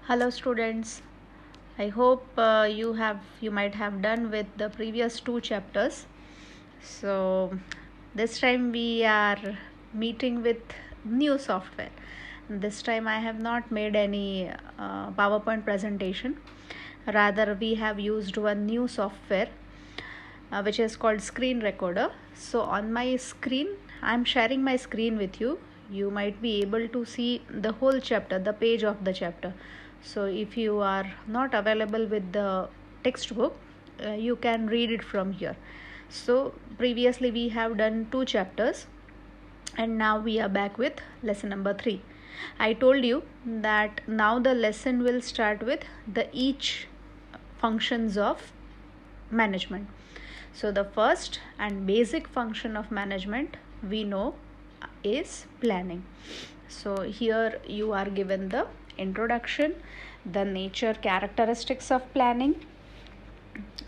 Hello students. I hope you might have done with the previous two chapters. So this time we are meeting with new software. This time I have not made any PowerPoint presentation. Rather we have used one new software which is called Screen Recorder. So on my screen I am sharing my screen with you. You might be able to see the whole chapter, the page of the chapter. So if you are not available with the textbook, you can read it from here. So previously we have done two chapters and now we are back with lesson number 3. I told you that now the lesson will start with the each functions of management. So the first and basic function of management we know is planning. So here you are given the introduction, the nature characteristics of planning,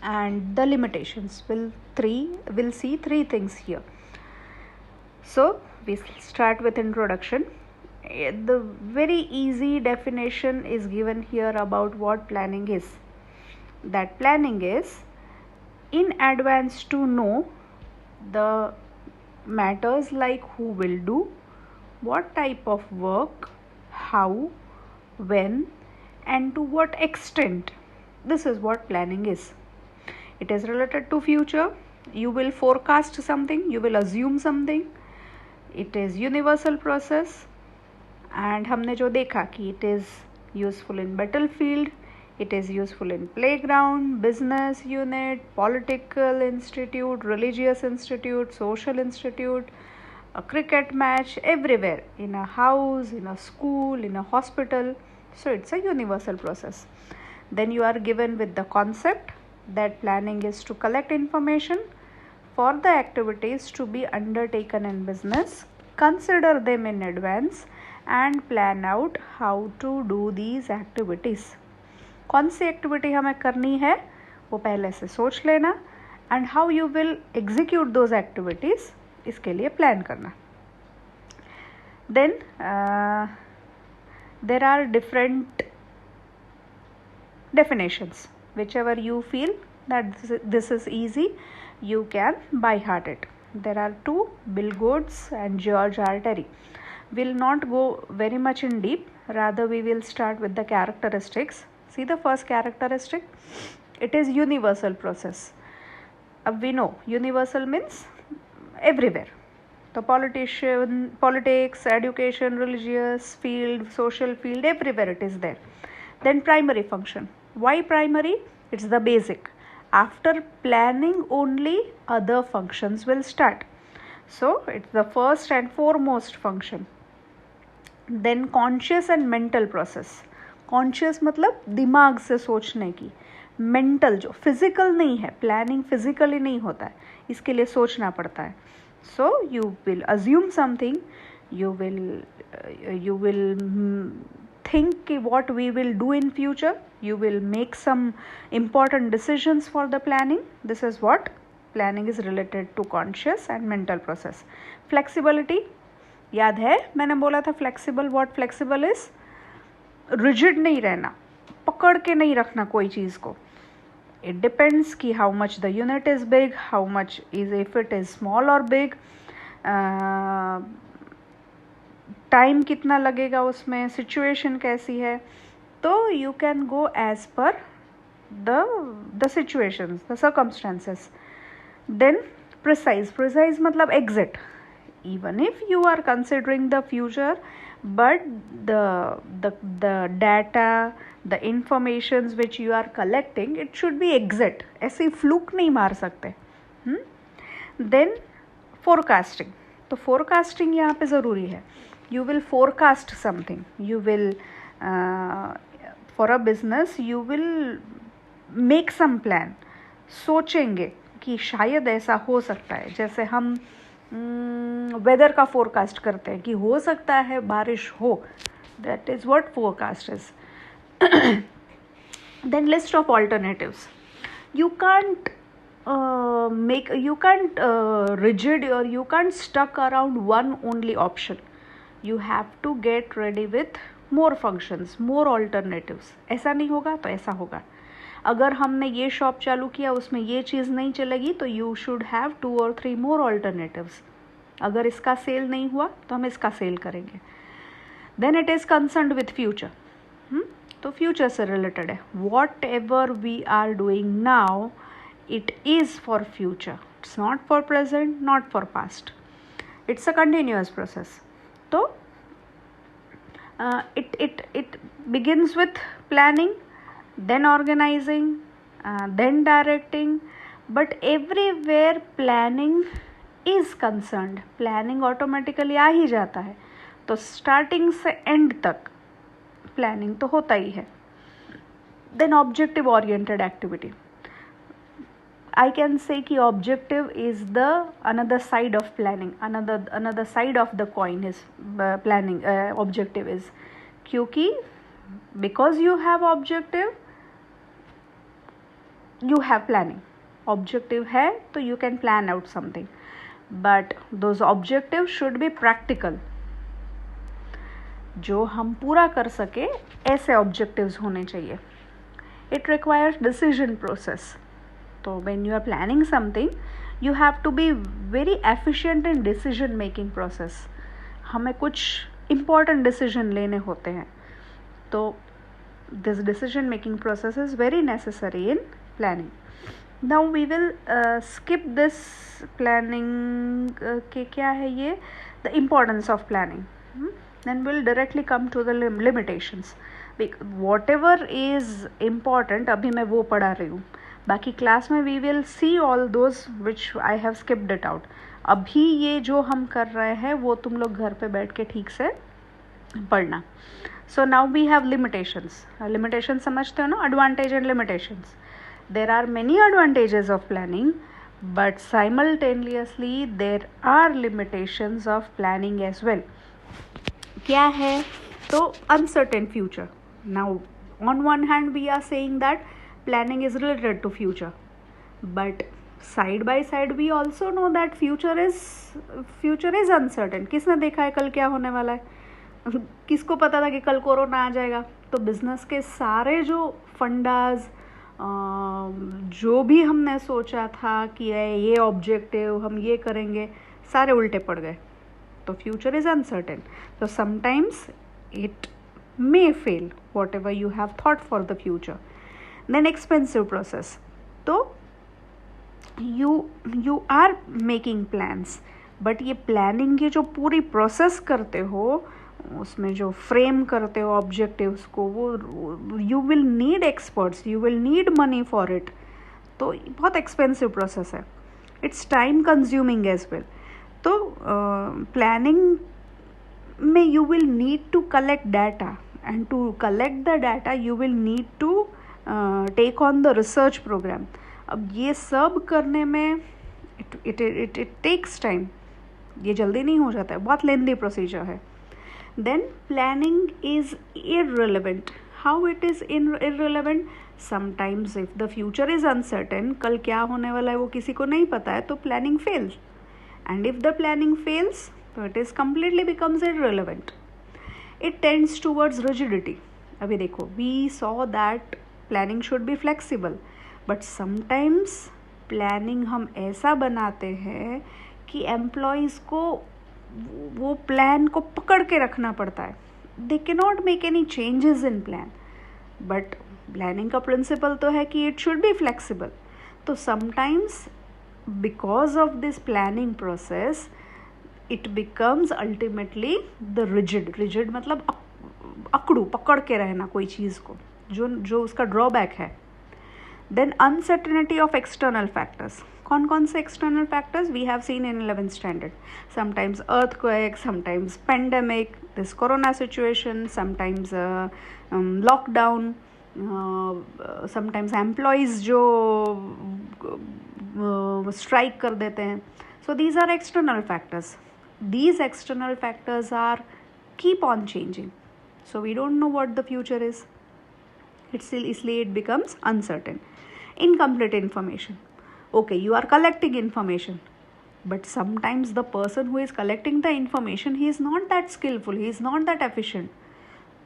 and the limitations. We'll see three things here. So we start with introduction. The very easy definition is given here about what planning is. That planning is in advance to know the matters like who will do, what type of work, how, when, and to what extent. This is what planning is. It is related to future. You will forecast something, you will assume something. It is universal process, and हमने जो देखा कि it is useful in battlefield, it is useful in playground, business unit, political institute, religious institute, social institute, a cricket match, everywhere, in a house, in a school, in a hospital. So it's a universal process. Then you are given with the concept that planning is to collect information for the activities to be undertaken in business, consider them in advance and plan out how to do these activities. कौन सी activity हमें करनी है वो पहले से सोच लेना, and how you will execute those activities इसके लिए प्लान करना. Then there are different definitions. Whichever you feel that this is easy, you can by heart it. There are two, Bill Gates and George R. Terry. We'll not go very much in deep, rather we will start with the characteristics. See the first characteristic, it is universal process. We know universal means everywhere. So politics, education, religious field, social field, everywhere it is there. Then primary function. Why primary? It's the basic. After planning only other functions will start. So it's the first and foremost function. Then conscious and mental process. Conscious मतलब दिमाग से सोचने की. Mental जो physical नहीं है, planning physically नहीं होता है, इसके लिए सोचना पड़ता है. So you will assume something, you will think what we will do in future, you will make some important decisions for the planning. This is what planning is related to conscious and mental process. Flexibility, याद है मैंने बोला था flexible. What flexible is? Rigid नहीं रहना, पकड़ के नहीं रखना कोई चीज़ को. It depends कि how much the unit is big, how much is if it is small or big, time कितना लगेगा उसमें, सिचुएशन कैसी है. तो you can go as per the situations, the circumstances. Then precise मतलब exit. even if you are considering the future, but the data, the informations which you are collecting, it should be exact. ऐसे fluke नहीं मार सकते. Then forecasting. तो forecasting यहाँ पे ज़रूरी है. You will forecast something. You will for a business you will make some plan. सोचेंगे कि शायद ऐसा हो सकता है. जैसे हम वेदर का फोरकास्ट करते हैं कि हो सकता है बारिश हो. That is what forecast is. Then list of alternatives. you can't rigid or you can't stuck around one only option. You have to get ready with more functions, more alternatives. ऐसा नहीं होगा तो ऐसा होगा. अगर हमने ये शॉप चालू किया, उसमें ये चीज़ नहीं चलेगी, तो you should have 2 or 3 more alternatives. अगर इसका सेल नहीं हुआ तो हम इसका सेल करेंगे. Then it is concerned with future. तो फ्यूचर से रिलेटेड है. Whatever we are doing now, it is for future. It's not for present, not for past. It's a continuous process. तो it begins with planning, then organizing, then directing. But everywhere planning is concerned. Planning automatically आ ही जाता है. तो starting से and तक planning तो होता ही है. Then objective oriented activity. I can say कि objective is the another side of planning, another side of the coin is planning. Objective is क्योंकि because you have objective, you have planning. Objective है तो you can plan out something, but those objectives should be practical. जो हम पूरा कर सके ऐसे objectives होने चाहिए. It requires decision process. So when you are planning something, you have to be very efficient in decision making process. हमें कुछ important decision लेने होते हैं. तो this decision making process is very necessary in planning. Now we will skip this planning के क्या है ये, the importance of planning. Then we'll directly come to the limitations. Whatever is important अभी मैं वो पढ़ा रही हूँ. बाकी क्लास में we will see all those which I have skipped it out. अभी ये जो हम कर रहे हैं वो तुम लोग घर पे बैठ के ठीक से पढ़ना. So now we have limitations. Limitation समझते हो ना, advantage and limitations. There are many advantages of planning, but simultaneously there are limitations of planning as well. क्या है तो uncertain future. Now on one hand we are saying that planning is related to future, but side by side we also know that future is uncertain. किसने देखा है कल क्या होने वाला है? किसको पता था कि कल कोरोना आ जाएगा? तो बिजनेस के सारे जो फंडाज, जो भी हमने सोचा था कि ये ऑब्जेक्टिव हम ये करेंगे, सारे उल्टे पड़ गए. तो फ्यूचर इज अनसर्टेन. तो sometimes it may fail what ever you have thought for the future. Then expensive process. तो you are making plans, but ये planning की जो पूरी process करते हो, उसमें जो frame करते हो objectives को, वो you will need experts, you will need money for it. तो बहुत expensive process है. It's time consuming as well. तो planning में you will need to collect data, and to collect the data you will need to take on the research programme. अब ये सब करने में इट टेक्स टाइम. ये जल्दी नहीं हो जाता है, बहुत लेंदी प्रोसीजर है. Then planning is irrelevant. How it is irrelevant? Sometimes if the future is uncertain, कल क्या होने वाला है वो किसी को नहीं पता है, तो planning fails. And if the planning fails, तो it is completely becomes irrelevant. It tends towards rigidity. अभी देखो, we saw that planning should be flexible, but sometimes planning हम ऐसा बनाते हैं कि एम्प्लॉयज़ को वो प्लान को पकड़ के रखना पड़ता है. They can not make any changes in plan, but planning का प्रिंसिपल तो है कि इट शुड बी फ्लेक्सिबल. तो sometimes because of this planning process it becomes ultimately the rigid मतलब अकड़ू, पकड़ के रहना कोई चीज़ को, जो उसका ड्रॉबैक है. Then uncertainty of external factors. कौन कौन से external factors we have seen in 11th standard? Sometimes earthquake, sometimes pandemic, this corona situation, sometimes lockdown, sometimes employees जो स्ट्राइक कर देते हैं. So these are external factors. These external factors are keep on changing, so we don't know what the future is. Isliye it becomes uncertain. Incomplete information. Okay, you are collecting information, but sometimes the person who is collecting the information, he is not that skillful, he is not that efficient.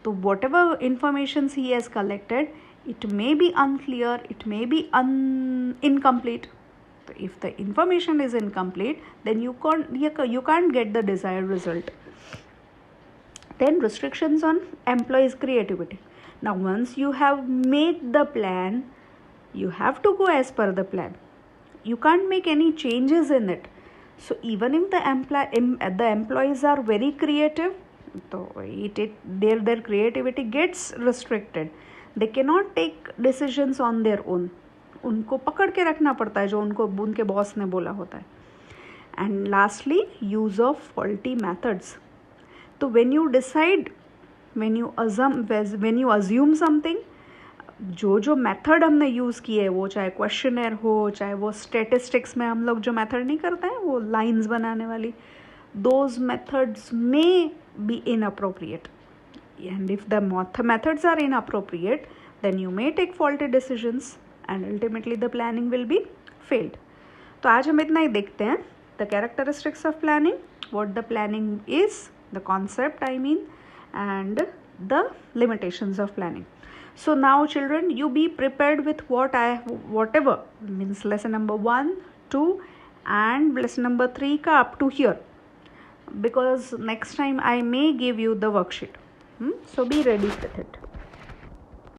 So whatever informations he has collected, it may be unclear, it may be incomplete. So if the information is incomplete, then you can't get the desired result. Then restrictions on employees' creativity. Now once you have made the plan, you have to go as per the plan. You can't make any changes in it. So even if the employees are very creative, so their creativity gets restricted. They cannot take decisions on their own. उनको पकड़ के रखना पड़ता है जो उनको उनके boss ने बोला होता है. And lastly, use of faulty methods. तो when you decide, when you assume something, जो मेथड हमने यूज़ किए, वो चाहे क्वेश्चनर हो, चाहे वो स्टेटिस्टिक्स में हम लोग जो मेथड नहीं करते हैं वो लाइंस बनाने वाली, those methods may be inappropriate. And if the methods are inappropriate, then you may take faulty decisions and ultimately the planning will be failed. तो आज हम इतना ही देखते हैं. The characteristics of planning, what the planning is, the concept I mean, and the limitations of planning. So now children, you be prepared with whatever means lesson number 1, 2 and lesson number 3 ka up to here, because next time I may give you the worksheet. So be ready with it.